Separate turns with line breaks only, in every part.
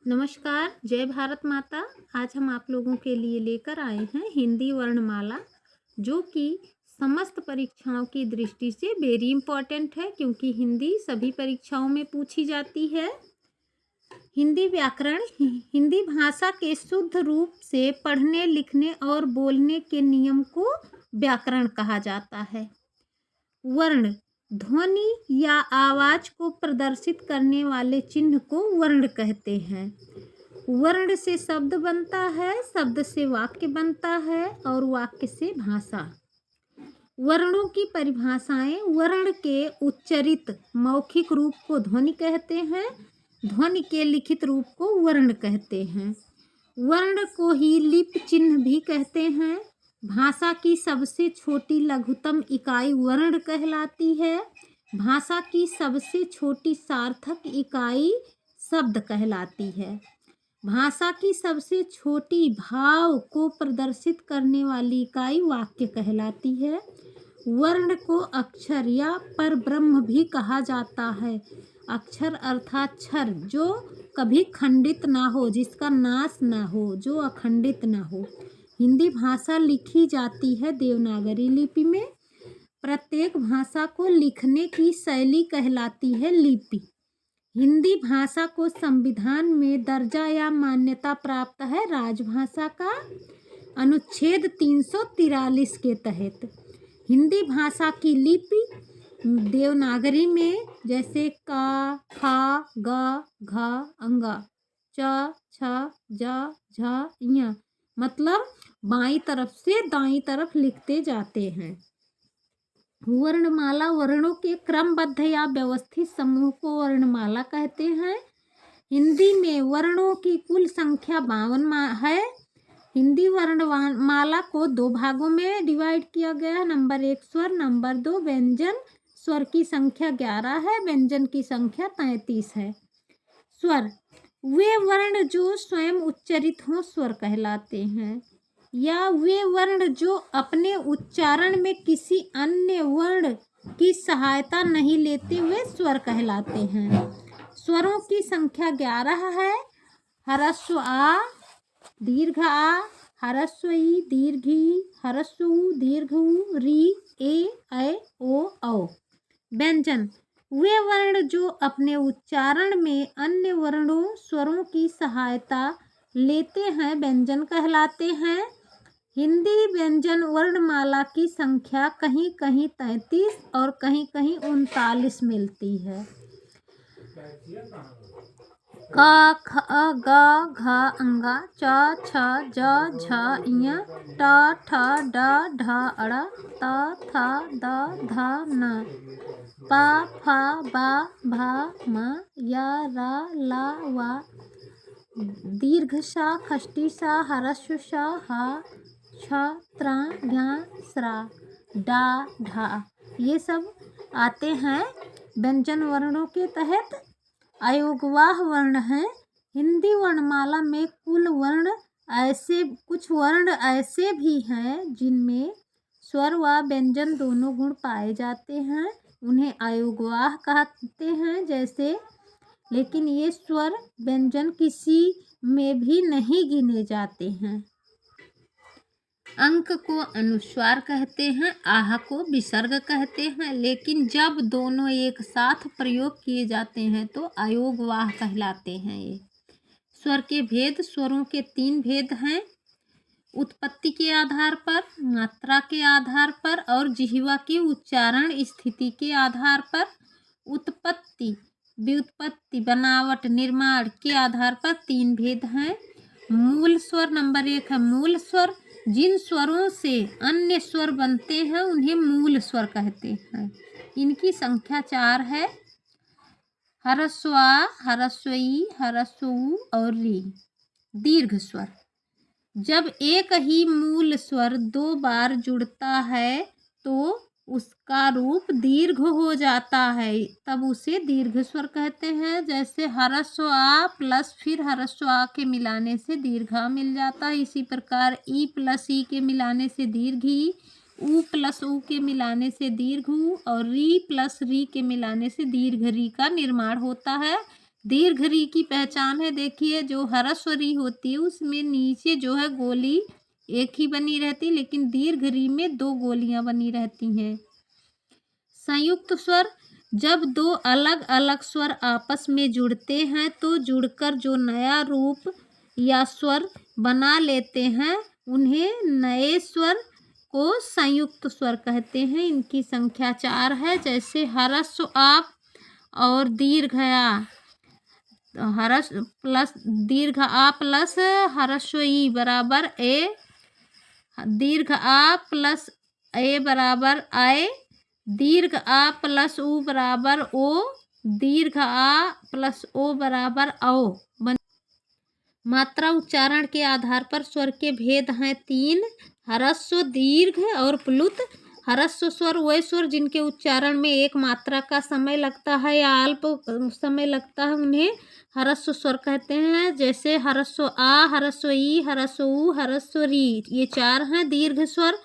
नमस्कार, जय भारत माता। आज हम आप लोगों के लिए लेकर आए हैं हिंदी वर्णमाला, जो कि समस्त परीक्षाओं की दृष्टि से वेरी इम्पोर्टेंट है, क्योंकि हिंदी सभी परीक्षाओं में पूछी जाती है। हिंदी व्याकरण हिंदी भाषा के शुद्ध रूप से पढ़ने, लिखने और बोलने के नियम को व्याकरण कहा जाता है। वर्ण ध्वनि या आवाज को प्रदर्शित करने वाले चिन्ह को वर्ण कहते हैं। वर्ण से शब्द बनता है, शब्द से वाक्य बनता है और वाक्य से भाषा। वर्णों की परिभाषाएं: वर्ण के उच्चरित मौखिक रूप को ध्वनि कहते हैं। ध्वनि के लिखित रूप को वर्ण कहते हैं। वर्ण को ही लिपि चिन्ह भी कहते हैं। भाषा की सबसे छोटी लघुतम इकाई वर्ण कहलाती है। भाषा की सबसे छोटी सार्थक इकाई शब्द कहलाती है। भाषा की सबसे छोटी भाव को प्रदर्शित करने वाली इकाई वाक्य कहलाती है। वर्ण को अक्षर या परब्रह्म भी कहा जाता है। अक्षर अर्थात क्षर, जो कभी खंडित ना हो, जिसका नाश ना हो, जो अखंडित ना हो। हिंदी भाषा लिखी जाती है देवनागरी लिपि में। प्रत्येक भाषा को लिखने की शैली कहलाती है लिपि। हिंदी भाषा को संविधान में दर्जा या मान्यता प्राप्त है राजभाषा का, अनुच्छेद 343 के तहत। हिंदी भाषा की लिपि देवनागरी में जैसे का, खा, गा, घा, अंगा, च, छ, जा, झा, ञ, मतलब बाईं तरफ से दाईं तरफ लिखते जाते हैं। वर्णमाला वर्णों के क्रमबद्ध या व्यवस्थित समूह को वर्णमाला कहते हैं। हिंदी में वर्णों की कुल संख्या 52 है। हिंदी वर्णमाला को 2 भागों में डिवाइड किया गया है। नंबर 1 स्वर, नंबर 2 व्यंजन। स्वर की संख्या 11 है, व्यंजन की संख्या 33 है। स्वर वे वर्ण जो स्वयं उच्चरित हों स्वर कहलाते हैं, या वे वर्ण जो अपने उच्चारण में किसी अन्य वर्ण की सहायता नहीं लेते हुए स्वर कहलाते हैं। स्वरों की संख्या 11 है। ह्रस्व आ, दीर्घ आ, ह्रस्व ई, दीर्घ ई, ह्रस्व उ, दीर्घ उ, री, ए, ऐ, ओ, औ। व्यंजन वे वर्ण जो अपने उच्चारण में अन्य वर्णों स्वरों की सहायता लेते हैं व्यंजन कहलाते हैं। हिंदी व्यंजन वर्णमाला की संख्या कहीं कहीं 33 और कहीं कहीं 39 मिलती है। क, ख, ग, घ, अंगा, च, छ, ज, झ, ञ, ट, ठ, ड, ढ, अड़, त, थ, द, ध, न, प, फ, ब, भ, म, य, र, ल, व, दीर्घ स, खष्टी स, ह्रस्व श, ह, छ, त्र, ज्ञ, स्र, ड, ढ, ये सब आते हैं व्यंजन वर्णों के तहत। अयोगवाह वर्ण हैं। हिंदी वर्णमाला में कुछ वर्ण ऐसे भी हैं जिनमें स्वर व व्यंजन दोनों गुण पाए जाते हैं, उन्हें अयोगवाह कहते हैं। जैसे लेकिन ये स्वर व्यंजन किसी में भी नहीं गिने जाते हैं। अंक को अनुस्वार कहते हैं, आह को विसर्ग कहते हैं, लेकिन जब दोनों एक साथ प्रयोग किए जाते हैं तो अयोगवाह कहलाते हैं। ये स्वर के भेद: स्वरों के 3 भेद हैं: उत्पत्ति के आधार पर, मात्रा के आधार पर और जिह्वा की उच्चारण स्थिति के आधार पर। उत्पत्ति, व्युत्पत्ति, बनावट, निर्माण के आधार पर 3 भेद हैं। मूल स्वर नंबर 1 है मूल स्वर। जिन स्वरों से अन्य स्वर बनते हैं उन्हें मूल स्वर कहते हैं। इनकी संख्या 4 है: ह्रस्व आ, ह्रस्व ई, ह्रस्व उ और री। दीर्घ स्वर: जब एक ही मूल स्वर 2 बार जुड़ता है तो उसका रूप दीर्घ हो जाता है, तब उसे दीर्घ स्वर कहते हैं। जैसे ह्रस्व आ प्लस फिर ह्रस्व आ के मिलाने से दीर्घ आ मिल जाता है। इसी प्रकार ई प्लस ई के मिलाने से दीर्घ ई, उ प्लस उ के मिलाने से दीर्घ उ और री प्लस री के मिलाने से दीर्घ री का निर्माण होता है। दीर्घ री की पहचान है, देखिए जो ह्रस्व री होती है उसमें नीचे जो है गोली एक ही बनी रहती, लेकिन दीर्घ री में दो गोलियां बनी रहती हैं। संयुक्त स्वर, जब दो अलग अलग स्वर आपस में जुड़ते हैं तो जुड़कर जो नया रूप या स्वर बना लेते हैं उन्हें नए स्वर को संयुक्त स्वर कहते हैं। इनकी संख्या 4 है, जैसे ह्रस्व आप और दीर्घ आ। ह्रस्व प्लस दीर्घ आ प्लस ह्रस्व ई बराबर ए, दीर्घ आ प्लस ए बराबर आए, दीर्घ आ प्लस उ बराबर ओ, दीर्घ आ प्लस ओ बराबर औ। मात्रा उच्चारण के आधार पर स्वर के भेद हैं 3, ह्रस्व, दीर्घ और प्लुत। ह्रस्व स्वर वे स्वर जिनके उच्चारण में एक मात्रा का समय लगता है या अल्प समय लगता है उन्हें ह्रस्व स्वर कहते हैं, जैसे ह्रस्व आ, ह्रस्व ई, ह्रस्व उ, ह्रस्व री। ये 4 हैं। दीर्घ स्वर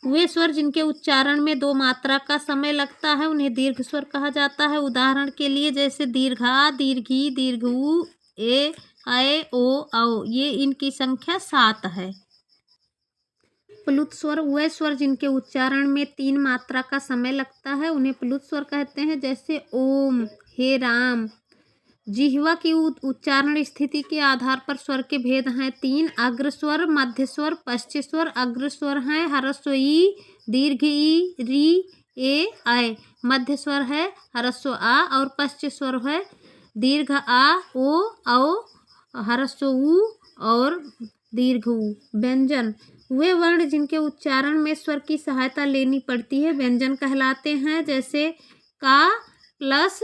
वे स्वर जिनके उच्चारण में 2 मात्रा का समय लगता है उन्हें दीर्घ स्वर कहा जाता है। उदाहरण के लिए जैसे दीर्घा, दीर्घी, दीर्घऊ, ए, आए, ओ, औ। ये इनकी संख्या 7 है। प्लुत स्वर वे स्वर जिनके उच्चारण में 3 मात्रा का समय लगता है उन्हें प्लुत स्वर कहते हैं, जैसे ओम, हे राम। जिह्वा की उच्चारण स्थिति के आधार पर स्वर के भेद हैं 3, अग्र स्वर, मध्य स्वर, पश्च स्वर। अग्र स्वर हैं ह्रस्व ई, दीर्घ ई, री, ए, आए। मध्य स्वर है ह्रस्व आ और पश्च स्वर है दीर्घ आ, ओ, औ, ह्रस्व उ और दीर्घ उ। व्यंजन वे वर्ण जिनके उच्चारण में स्वर की सहायता लेनी पड़ती है व्यंजन कहलाते हैं, जैसे का प्लस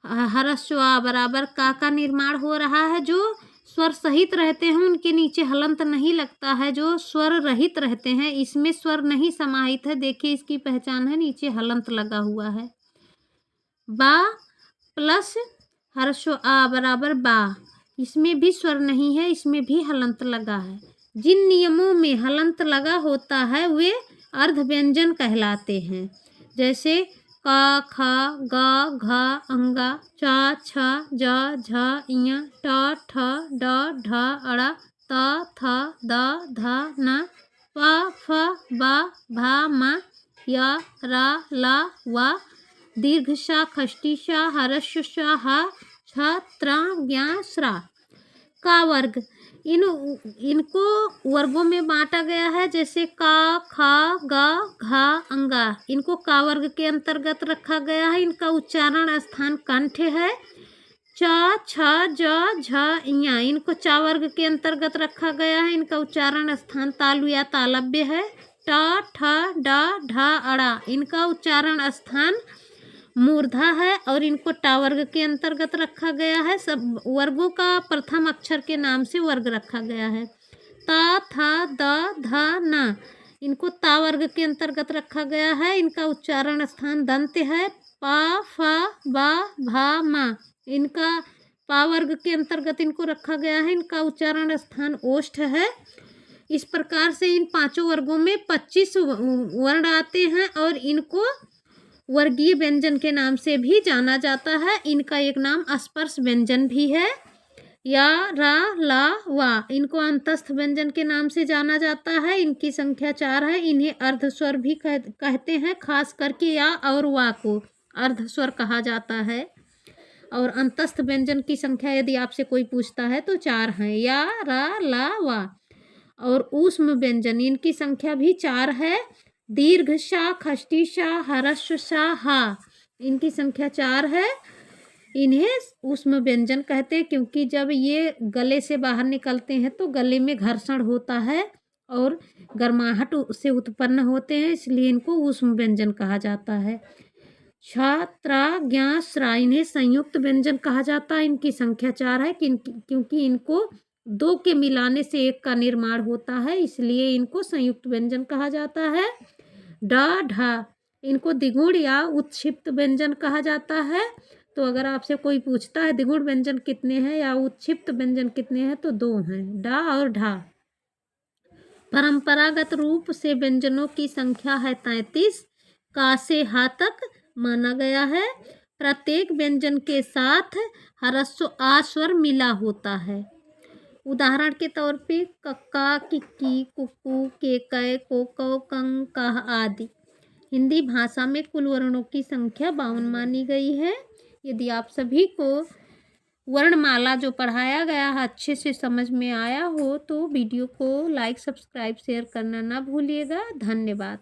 ह्रस्व आ बराबर का निर्माण हो रहा है। जो स्वर सहित रहते हैं उनके नीचे हलंत नहीं लगता है, जो स्वर रहित रहते हैं इसमें स्वर नहीं समाहित है, देखिए इसकी पहचान है, नीचे हलंत लगा हुआ है। बा प्लस ह्रस्व आ बराबर बा, इसमें भी स्वर नहीं है, इसमें भी हलंत लगा है। जिन नियमों में हलंत लगा होता है वे अर्ध व्यंजन कहलाते हैं, जैसे का, खा, गा, घा, अंगा, चा, छा, जा, झा, इया, टा, ठा, डा, ढा, अड़ा, ता, था, दा, धा, ना, पा, फा, बा, भा, मा, या, रा, ला, वा। दीर्घ शा, खष्टी शा, ह्रस्व शा, हा, छा, त्रा, ज्ञा, श्रा। का वर्ग इनको वर्गों में बांटा गया है, जैसे का, खा, गा, घा, अंगा। इनको का वर्ग के अंतर्गत रखा गया है। इनका उच्चारण स्थान कंठ है। चा, छा, जा, झा, इया इनको चा वर्ग के अंतर्गत रखा गया है। इनका उच्चारण स्थान तालु या तालव्य है। टा, ठा, डा, ढा, अड़ा इनका उच्चारण स्थान मूर्धा है और इनको टा वर्ग के अंतर्गत रखा गया है। सब वर्गों का प्रथम अक्षर के नाम से वर्ग रखा गया है। ता, था, दा, धा, ना इनको ता वर्ग के अंतर्गत रखा गया है। इनका उच्चारण स्थान दंत है। पा, फा, बा, भा, मा इनका पा वर्ग के अंतर्गत इनको रखा गया है। इनका उच्चारण स्थान ओष्ठ है। इस प्रकार से इन 5 वर्गों में 25 वर्ण आते हैं और इनको वर्गीय व्यंजन के नाम से भी जाना जाता है। इनका एक नाम स्पर्श व्यंजन भी है, या, रा, ला, वा इनको अंतस्थ व्यंजन के नाम से जाना जाता है। इनकी संख्या 4 है। इन्हें अर्धस्वर भी कहते हैं, खास करके या और वा को अर्धस्वर कहा जाता है। और अंतस्थ व्यंजन की संख्या यदि आपसे कोई पूछता है तो 4 हैं, या, रा, ला, वा। और ऊष्म व्यंजन इनकी संख्या भी 4 है। दीर्घ शा, खष्टी शा, ह्रस्व शा, हा इनकी संख्या 4 है। इन्हें ऊष्म व्यंजन कहते हैं क्योंकि जब ये गले से बाहर निकलते हैं तो गले में घर्षण होता है और गर्माहट से उत्पन्न होते हैं, इसलिए इनको ऊष्म व्यंजन कहा जाता है। छा, त्रा, ज्ञा, श्रा इन्हें संयुक्त व्यंजन कहा जाता है। इनकी संख्या 4 है क्योंकि इनको 2 के मिलाने से 1 का निर्माण होता है, इसलिए इनको संयुक्त व्यंजन कहा जाता है। डा, ढा इनको द्विगुण या उत्क्षिप्त व्यंजन कहा जाता है। तो अगर आपसे कोई पूछता है द्विगुण व्यंजन कितने हैं या उत्क्षिप्त व्यंजन कितने हैं तो 2 हैं, डा और ढा। परंपरागत रूप से व्यंजनों की संख्या है 33। का से हा तक माना गया है। प्रत्येक व्यंजन के साथ ह्रस्व आ स्वर मिला होता है। उदाहरण के तौर पे कक्का, किक्की, कुक्कू, केकय, कोकौ, कंग, कह आदि। हिंदी भाषा में कुल वर्णों की संख्या 52 मानी गई है। यदि आप सभी को वर्णमाला जो पढ़ाया गया है अच्छे से समझ में आया हो तो वीडियो को लाइक, सब्सक्राइब, शेयर करना ना भूलिएगा। धन्यवाद।